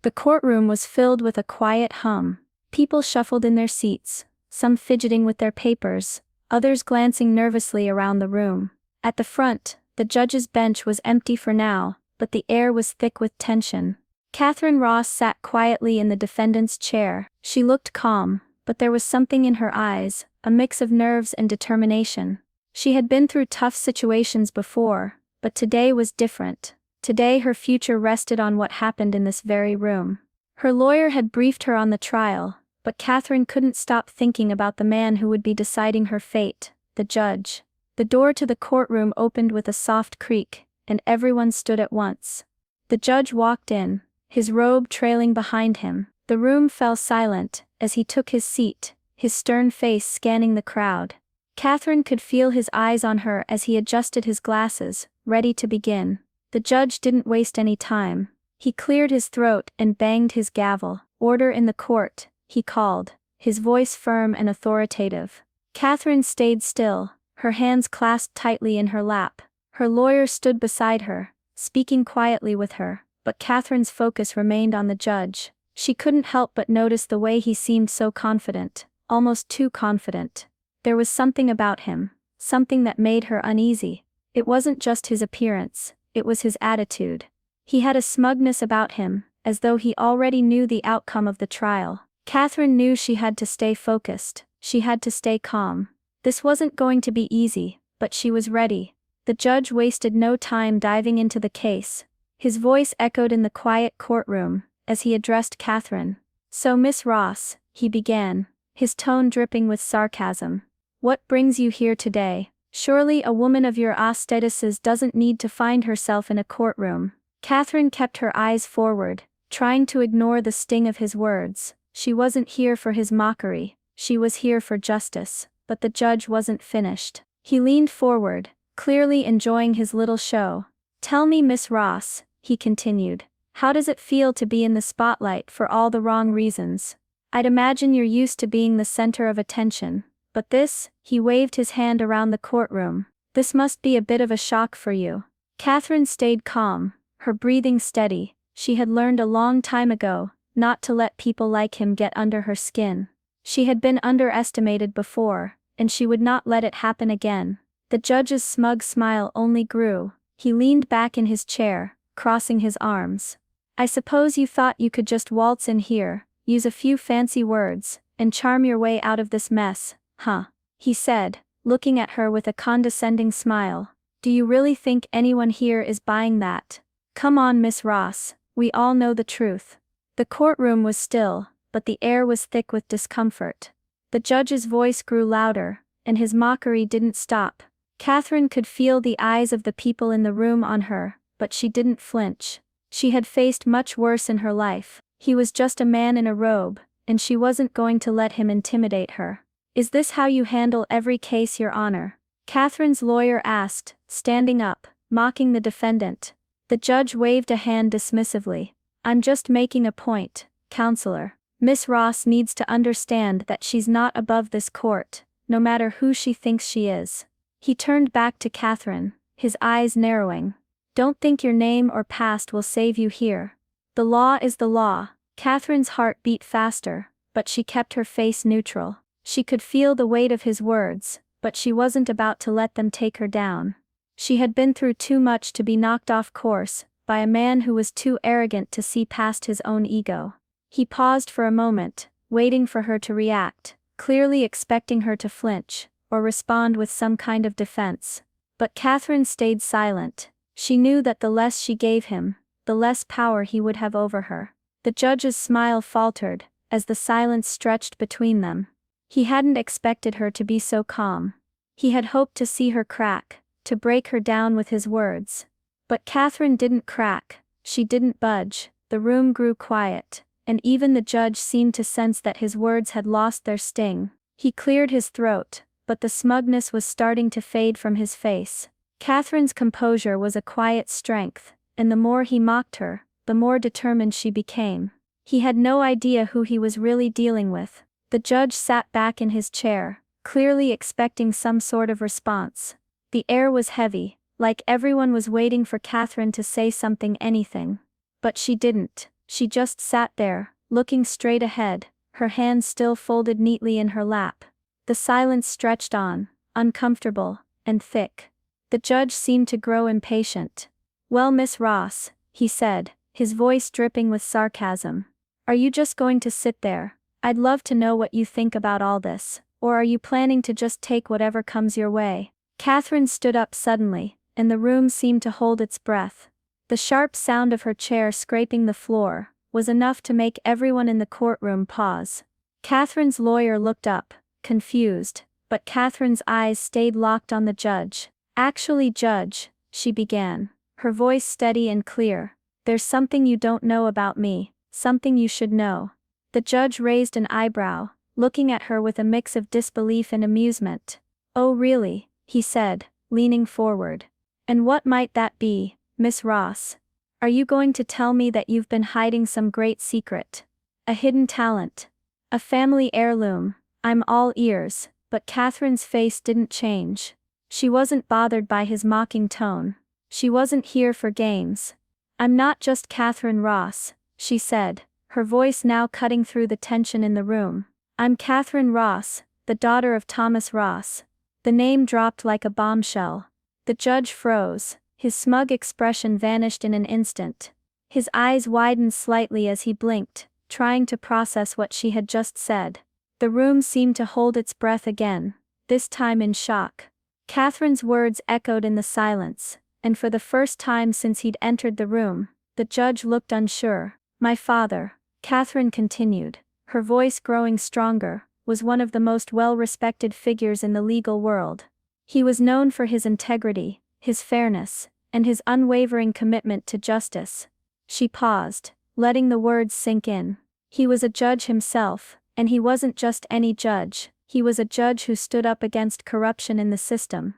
The courtroom was filled with a quiet hum. People shuffled in their seats, some fidgeting with their papers, others glancing nervously around the room. At the front, the judge's bench was empty for now, but the air was thick with tension. Katharine Ross sat quietly in the defendant's chair. She looked calm, but there was something in her eyes, a mix of nerves and determination. She had been through tough situations before, but today was different. Today her future rested on what happened in this very room. Her lawyer had briefed her on the trial, but Katharine couldn't stop thinking about the man who would be deciding her fate, the judge. The door to the courtroom opened with a soft creak, and everyone stood at once. The judge walked in, his robe trailing behind him. The room fell silent as he took his seat, his stern face scanning the crowd. Katharine could feel his eyes on her as he adjusted his glasses, ready to begin. The judge didn't waste any time. He cleared his throat and banged his gavel. "Order in the court," he called, his voice firm and authoritative. Katharine stayed still, her hands clasped tightly in her lap. Her lawyer stood beside her, speaking quietly with her, but Katharine's focus remained on the judge. She couldn't help but notice the way he seemed so confident, almost too confident. There was something about him, something that made her uneasy. It wasn't just his appearance, it was his attitude. He had a smugness about him, as though he already knew the outcome of the trial. Katharine knew she had to stay focused, she had to stay calm. This wasn't going to be easy, but she was ready. The judge wasted no time diving into the case. His voice echoed in the quiet courtroom, as he addressed Katharine. "So Miss Ross," he began, his tone dripping with sarcasm, "what brings you here today? Surely a woman of your statuses doesn't need to find herself in a courtroom." Katharine kept her eyes forward, trying to ignore the sting of his words. She wasn't here for his mockery, she was here for justice. But the judge wasn't finished. He leaned forward, clearly enjoying his little show. "Tell me, Miss Ross," he continued, "how does it feel to be in the spotlight for all the wrong reasons? I'd imagine you're used to being the center of attention. But this," he waved his hand around the courtroom, "this must be a bit of a shock for you." Katharine stayed calm, her breathing steady. She had learned a long time ago, not to let people like him get under her skin. She had been underestimated before, and she would not let it happen again. The judge's smug smile only grew. He leaned back in his chair, crossing his arms. "I suppose you thought you could just waltz in here, use a few fancy words, and charm your way out of this mess, huh?" he said, looking at her with a condescending smile. "Do you really think anyone here is buying that? Come on, Miss Ross, we all know the truth." The courtroom was still, but the air was thick with discomfort. The judge's voice grew louder, and his mockery didn't stop. Katharine could feel the eyes of the people in the room on her, but she didn't flinch. She had faced much worse in her life. He was just a man in a robe, and she wasn't going to let him intimidate her. "Is this how you handle every case, Your Honor?" Katharine's lawyer asked, standing up, mocking the defendant. The judge waved a hand dismissively. "I'm just making a point, counselor. Miss Ross needs to understand that she's not above this court, no matter who she thinks she is." He turned back to Katharine, his eyes narrowing. "Don't think your name or past will save you here. The law is the law." Katharine's heart beat faster, but she kept her face neutral. She could feel the weight of his words, but she wasn't about to let them take her down. She had been through too much to be knocked off course by a man who was too arrogant to see past his own ego. He paused for a moment, waiting for her to react, clearly expecting her to flinch, or respond with some kind of defense. But Katharine stayed silent. She knew that the less she gave him, the less power he would have over her. The judge's smile faltered, as the silence stretched between them. He hadn't expected her to be so calm. He had hoped to see her crack, to break her down with his words. But Katharine didn't crack, she didn't budge. The room grew quiet, and even the judge seemed to sense that his words had lost their sting. He cleared his throat, but the smugness was starting to fade from his face. Katharine's composure was a quiet strength, and the more he mocked her, the more determined she became. He had no idea who he was really dealing with. The judge sat back in his chair, clearly expecting some sort of response. The air was heavy, like everyone was waiting for Katharine to say something, anything. But she didn't. She just sat there, looking straight ahead, her hands still folded neatly in her lap. The silence stretched on, uncomfortable and thick. The judge seemed to grow impatient. "Well, Miss Ross," he said, his voice dripping with sarcasm. "Are you just going to sit there? I'd love to know what you think about all this, or are you planning to just take whatever comes your way?" Katharine stood up suddenly, and the room seemed to hold its breath. The sharp sound of her chair scraping the floor was enough to make everyone in the courtroom pause. Katharine's lawyer looked up, confused, but Katharine's eyes stayed locked on the judge. "Actually, Judge," she began, her voice steady and clear, "there's something you don't know about me, something you should know." The judge raised an eyebrow, looking at her with a mix of disbelief and amusement. "Oh really?" he said, leaning forward. "And what might that be, Miss Ross? Are you going to tell me that you've been hiding some great secret? A hidden talent? A family heirloom?" "I'm all ears," but Katharine's face didn't change. She wasn't bothered by his mocking tone. She wasn't here for games. "I'm not just Katharine Ross," she said, her voice now cutting through the tension in the room. "I'm Katharine Ross, the daughter of Thomas Ross." The name dropped like a bombshell. The judge froze, his smug expression vanished in an instant. His eyes widened slightly as he blinked, trying to process what she had just said. The room seemed to hold its breath again, this time in shock. Katharine's words echoed in the silence, and for the first time since he'd entered the room, the judge looked unsure. "My father," Katharine continued, her voice growing stronger, "was one of the most well-respected figures in the legal world. He was known for his integrity, his fairness, and his unwavering commitment to justice." She paused, letting the words sink in. "He was a judge himself, and he wasn't just any judge, he was a judge who stood up against corruption in the system."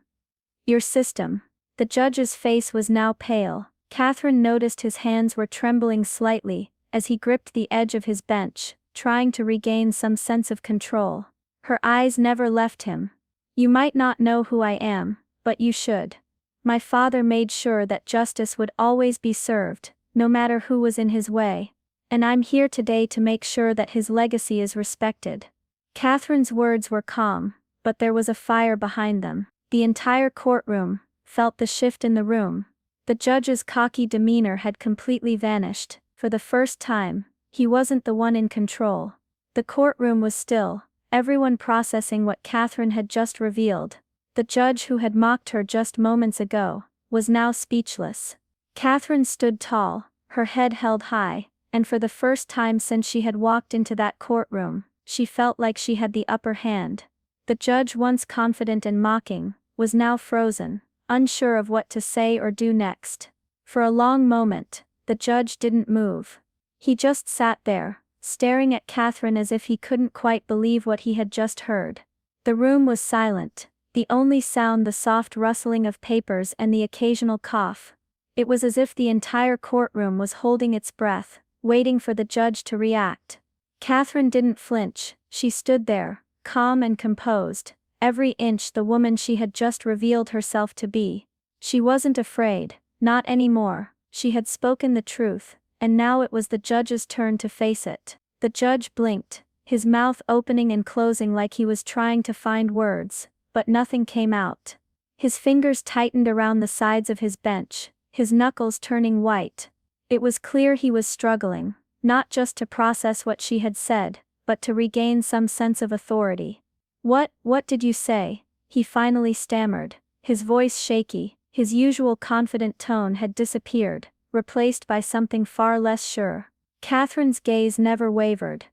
"Your system?" The judge's face was now pale. Katharine noticed his hands were trembling slightly, as he gripped the edge of his bench, trying to regain some sense of control. Her eyes never left him. "You might not know who I am, but you should. My father made sure that justice would always be served, no matter who was in his way. And I'm here today to make sure that his legacy is respected." Katharine's words were calm, but there was a fire behind them. The entire courtroom felt the shift in the room. The judge's cocky demeanor had completely vanished. For the first time, he wasn't the one in control. The courtroom was still, everyone processing what Katharine had just revealed. The judge who had mocked her just moments ago was now speechless. Katharine stood tall, her head held high, and for the first time since she had walked into that courtroom, she felt like she had the upper hand. The judge, once confident and mocking, was now frozen, unsure of what to say or do next. For a long moment, the judge didn't move. He just sat there, staring at Katharine as if he couldn't quite believe what he had just heard. The room was silent, the only sound the soft rustling of papers and the occasional cough. It was as if the entire courtroom was holding its breath, waiting for the judge to react. Katharine didn't flinch, she stood there, calm and composed, every inch the woman she had just revealed herself to be. She wasn't afraid, not anymore. She had spoken the truth, and now it was the judge's turn to face it. The judge blinked, his mouth opening and closing like he was trying to find words, but nothing came out. His fingers tightened around the sides of his bench, his knuckles turning white. It was clear he was struggling, not just to process what she had said, but to regain some sense of authority. What did you say?" he finally stammered, his voice shaky. His usual confident tone had disappeared, replaced by something far less sure. Katharine's gaze never wavered.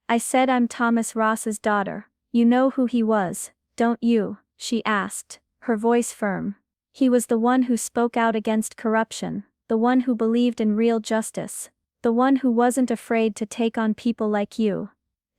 "I said I'm Thomas Ross's daughter. You know who he was, don't you?" she asked, her voice firm. "He was the one who spoke out against corruption, the one who believed in real justice, the one who wasn't afraid to take on people like you."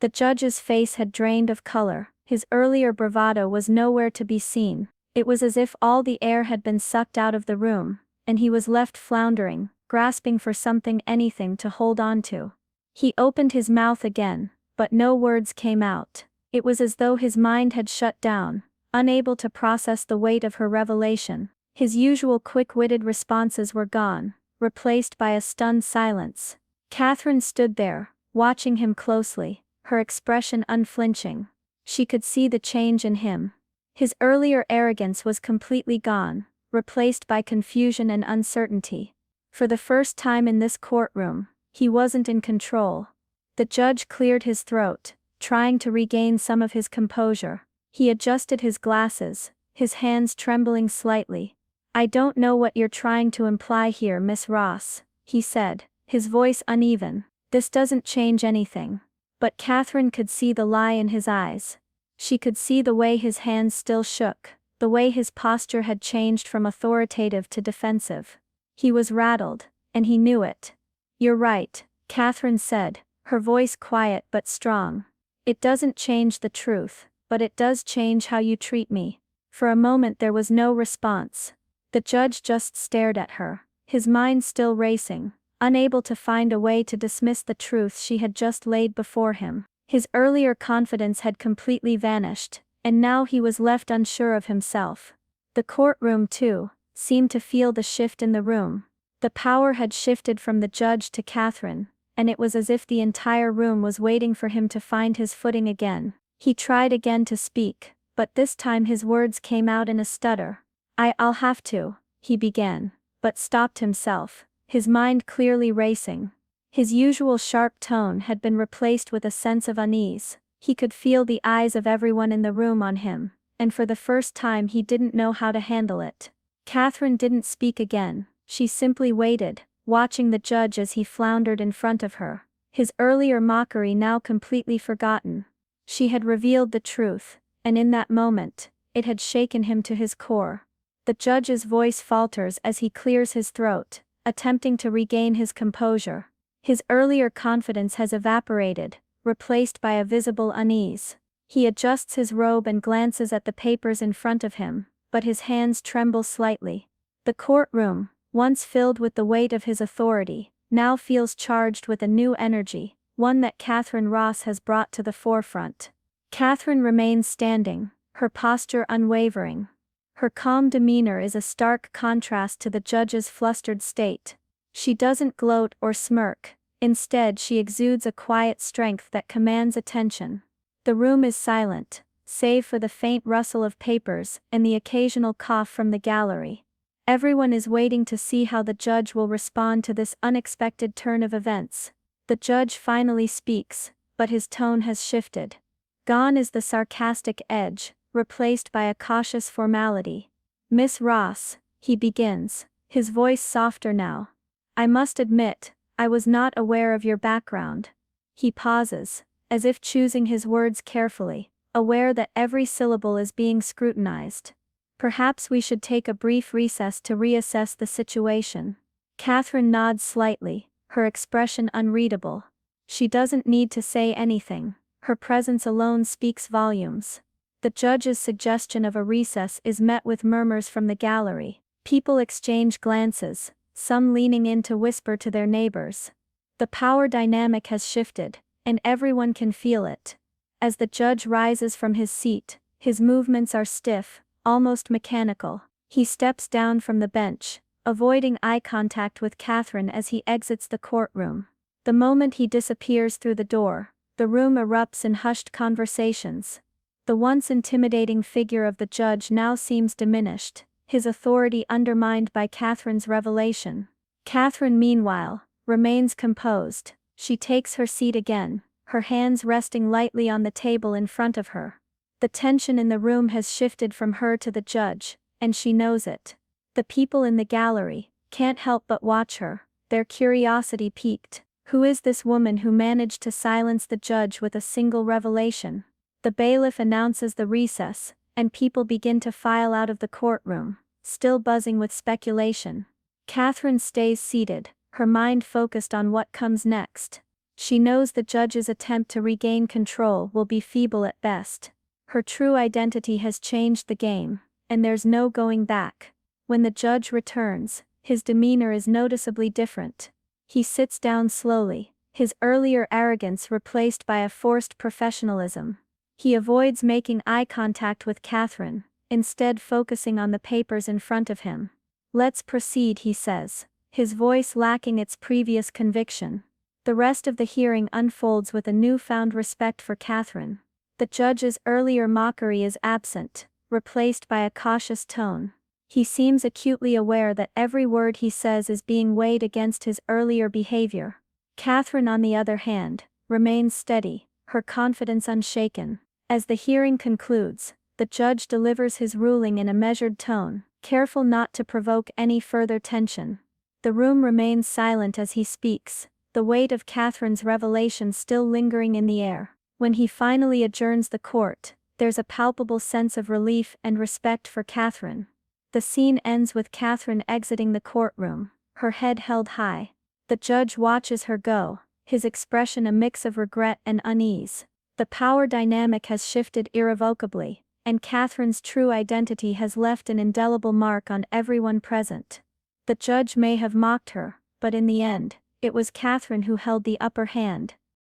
The judge's face had drained of color, his earlier bravado was nowhere to be seen. It was as if all the air had been sucked out of the room, and he was left floundering, grasping for something, anything to hold on to. He opened his mouth again, but no words came out. It was as though his mind had shut down, unable to process the weight of her revelation. His usual quick-witted responses were gone, replaced by a stunned silence. Katharine stood there, watching him closely, her expression unflinching. She could see the change in him. His earlier arrogance was completely gone, replaced by confusion and uncertainty. For the first time in this courtroom, he wasn't in control. The judge cleared his throat, trying to regain some of his composure. He adjusted his glasses, his hands trembling slightly. "I don't know what you're trying to imply here, Miss Ross," he said, his voice uneven. "This doesn't change anything." But Katharine could see the lie in his eyes. She could see the way his hands still shook, the way his posture had changed from authoritative to defensive. He was rattled, and he knew it. "You're right," Katharine said, her voice quiet but strong. "It doesn't change the truth, but it does change how you treat me." For a moment there was no response. The judge just stared at her, his mind still racing, unable to find a way to dismiss the truth she had just laid before him. His earlier confidence had completely vanished, and now he was left unsure of himself. The courtroom, too, seemed to feel the shift in the room. The power had shifted from the judge to Katharine, and it was as if the entire room was waiting for him to find his footing again. He tried again to speak, but this time his words came out in a stutter. I'll have to," he began, but stopped himself, his mind clearly racing. His usual sharp tone had been replaced with a sense of unease. He could feel the eyes of everyone in the room on him, and for the first time he didn't know how to handle it. Katharine didn't speak again, she simply waited, watching the judge as he floundered in front of her, his earlier mockery now completely forgotten. She had revealed the truth, and in that moment, it had shaken him to his core. The judge's voice falters as he clears his throat, attempting to regain his composure. His earlier confidence has evaporated, replaced by a visible unease. He adjusts his robe and glances at the papers in front of him, but his hands tremble slightly. The courtroom, once filled with the weight of his authority, now feels charged with a new energy, one that Katharine Ross has brought to the forefront. Katharine remains standing, her posture unwavering. Her calm demeanor is a stark contrast to the judge's flustered state. She doesn't gloat or smirk, instead she exudes a quiet strength that commands attention. The room is silent, save for the faint rustle of papers and the occasional cough from the gallery. Everyone is waiting to see how the judge will respond to this unexpected turn of events. The judge finally speaks, but his tone has shifted. Gone is the sarcastic edge, replaced by a cautious formality. "Miss Ross," he begins, his voice softer now. "I must admit, I was not aware of your background." He pauses, as if choosing his words carefully, aware that every syllable is being scrutinized. "Perhaps we should take a brief recess to reassess the situation." Katharine nods slightly, her expression unreadable. She doesn't need to say anything, her presence alone speaks volumes. The judge's suggestion of a recess is met with murmurs from the gallery. People exchange glances, some leaning in to whisper to their neighbors. The power dynamic has shifted, and everyone can feel it. As the judge rises from his seat, his movements are stiff, almost mechanical. He steps down from the bench, avoiding eye contact with Katharine as he exits the courtroom. The moment he disappears through the door, the room erupts in hushed conversations. The once intimidating figure of the judge now seems diminished, his authority undermined by Katharine's revelation. Katharine, meanwhile, remains composed. She takes her seat again, her hands resting lightly on the table in front of her. The tension in the room has shifted from her to the judge, and she knows it. The people in the gallery can't help but watch her, their curiosity piqued. Who is this woman who managed to silence the judge with a single revelation? The bailiff announces the recess, and people begin to file out of the courtroom, still buzzing with speculation. Katharine stays seated, her mind focused on what comes next. She knows the judge's attempt to regain control will be feeble at best. Her true identity has changed the game, and there's no going back. When the judge returns, his demeanor is noticeably different. He sits down slowly, his earlier arrogance replaced by a forced professionalism. He avoids making eye contact with Katharine, instead focusing on the papers in front of him. "Let's proceed," he says, his voice lacking its previous conviction. The rest of the hearing unfolds with a newfound respect for Katharine. The judge's earlier mockery is absent, replaced by a cautious tone. He seems acutely aware that every word he says is being weighed against his earlier behavior. Katharine, on the other hand, remains steady, her confidence unshaken. As the hearing concludes, the judge delivers his ruling in a measured tone, careful not to provoke any further tension. The room remains silent as he speaks, the weight of Katharine's revelation still lingering in the air. When he finally adjourns the court, there's a palpable sense of relief and respect for Katharine. The scene ends with Katharine exiting the courtroom, her head held high. The judge watches her go, his expression a mix of regret and unease. The power dynamic has shifted irrevocably, and Katharine's true identity has left an indelible mark on everyone present. The judge may have mocked her, but in the end, it was Katharine who held the upper hand.